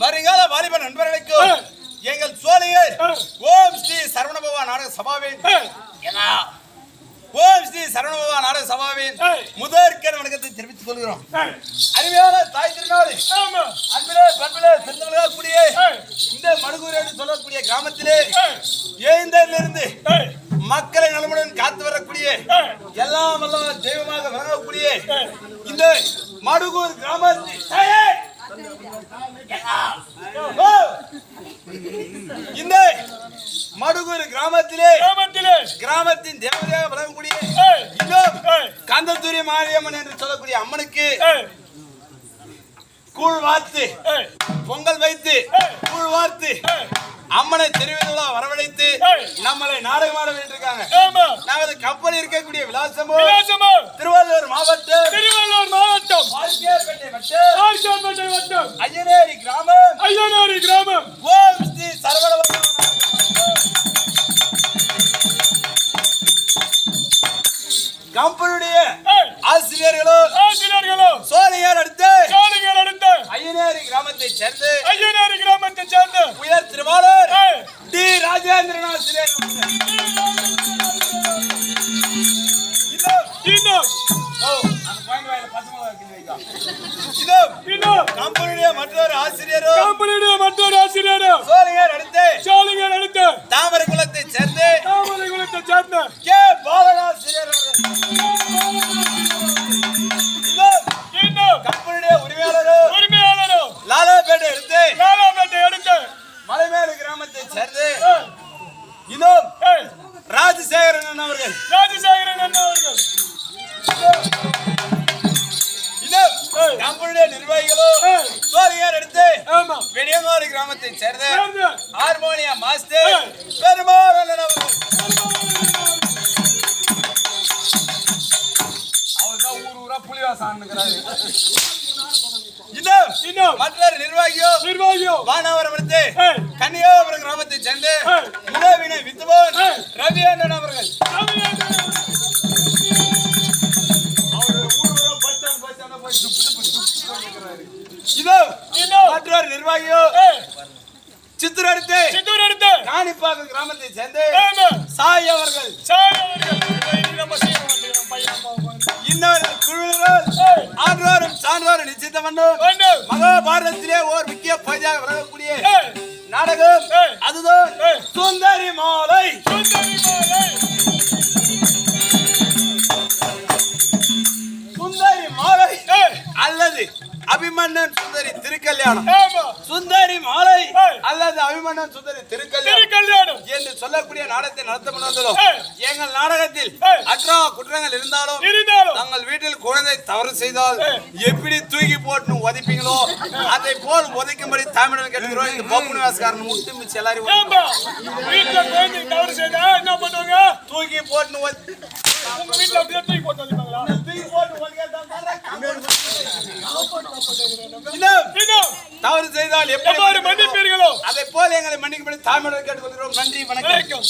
வருங்கால வாலிப நண்பர்களுக்கும் எங்கள் சோழியர் ஓம் ஸ்ரீ சரவணபவா நாடக சபாவின் ஓம் ஸ்ரீ சரவணபவா நாடக சபாவின் முதற்கண் வணக்கத்தை தெரிவித்துக் கொள்கிறோம். அருமையான தாய் திருநாடு அன்பிலே பண்பிலே சிறந்தவர்களாக கூடிய இந்த மடுகூர் என்று சொல்லக்கூடிய கிராமத்திலே ஏந்தரிலிருந்து மக்களை நலமுடன் காத்து வரக்கூடிய எல்லாம் எல்லாம் தெய்வமாக வழங்கக்கூடிய இந்த மடுகூர் கிராமத்தில் இந்த மடுகூர் கிராமத்தின் தேவதையாக வழங்கக்கூடிய கந்தத்தூரி மாரியம்மன் என்று சொல்லக்கூடிய அம்மனுக்கு கூழ் வார்த்து பொங்கல் வைத்து கூழ் வார்த்து அம்மனை திருவிழா வரவழைத்து நம்மளை நாடகமாட வேண்டியிருக்காங்க. நமது கப்பல் இருக்கக்கூடிய விலாசமோ திருவள்ளூர் மாவட்டம் ஐயனேரி கிராமம் ஓம் ஸ்ரீ சரவணபவா கம்பெனியுடைய ஆசிரியர்களோ சோழியார் அடுத்த ஐயனேரி கிராமத்தை சேர்ந்து உயர் திருவாளர் டி ராஜேந்திரன் ஆசிரியர் கம்பெனியுடைய மற்றொரு ஆசிரியரும் சோழியார் அடுத்த தாமரை குலத்தை சேர்ந்து கே பாலனாசிரியர் கம்பெனியுடைய உரிமையாளரும் லாலாபேட்டை எடுத்து மலைமேடு கிராமத்தை சேர்ந்து இன்னும் ராஜசேகரன் அவர்கள் கம்பெனியுடைய நிர்வாகிகளும் சோழியார் எடுத்து வெடியங்காடு கிராமத்தை சேர்ந்த ஹார்மோனியா மாஸ்டர் பெருமாள் அவர்கள் ஊரா புலிவாசம் மற்றொரு நிர்வாகியோ வானவரம் எடுத்து கன்னியாகுமரி கிராமத்தை சேர்ந்து உணவினை வித்துவான் ரவியண்ணன் அவர்கள் மற்றொரு நிர்வாகியோ சித்தூர் அடுத்து காணிப்பாக்கம் கிராமத்தை சேர்ந்து சாய் அவர்கள் இன்னொரு குழுவினர் ஆண்டோரும் சான்றோரும் நிச்சயித்த வேண்டும் மகாபாரதத்திலே ஓர் முக்கிய பகுதியாக விளங்கக்கூடிய நாடகம் அதுதான் சுந்தரி மாலை அல்லது அபிமன்னன் சுந்தரி திருக்கல்யாணம் அல்லது அபிமன்னன் சுந்தரி திருக்கல்யாணம் என்று சொல்லக்கூடிய நாடகத்தை நடத்தப்படுவதிலும் எங்கள் நாடகத்தில் அற்றா குற்றங்கள் இருந்தாலும் தங்கள் வீட்டில் குழந்தை தவறு செய்தால் எப்படி தூக்கி போட்டு உதைப்பீங்களோ அதை போல் உதைக்கும்படி தமிழன் கேட்கிறோம். இந்த போக்குனி வாசகாரன் முட்டு மிச்சு எல்லாரும் என்ன பண்ணுவாங்க, தூக்கி போட்டு உங்க வீட்டுல அப்படியே தூக்கி போட்டு தவறு செய்தால் எப்படி மன்னிப்பீர்களோ அதை போல எங்களை மன்னிக்கும்படி தாழ்மையுடன் கேட்டுக்கொள்கிறோம். நன்றி, வணக்கம்.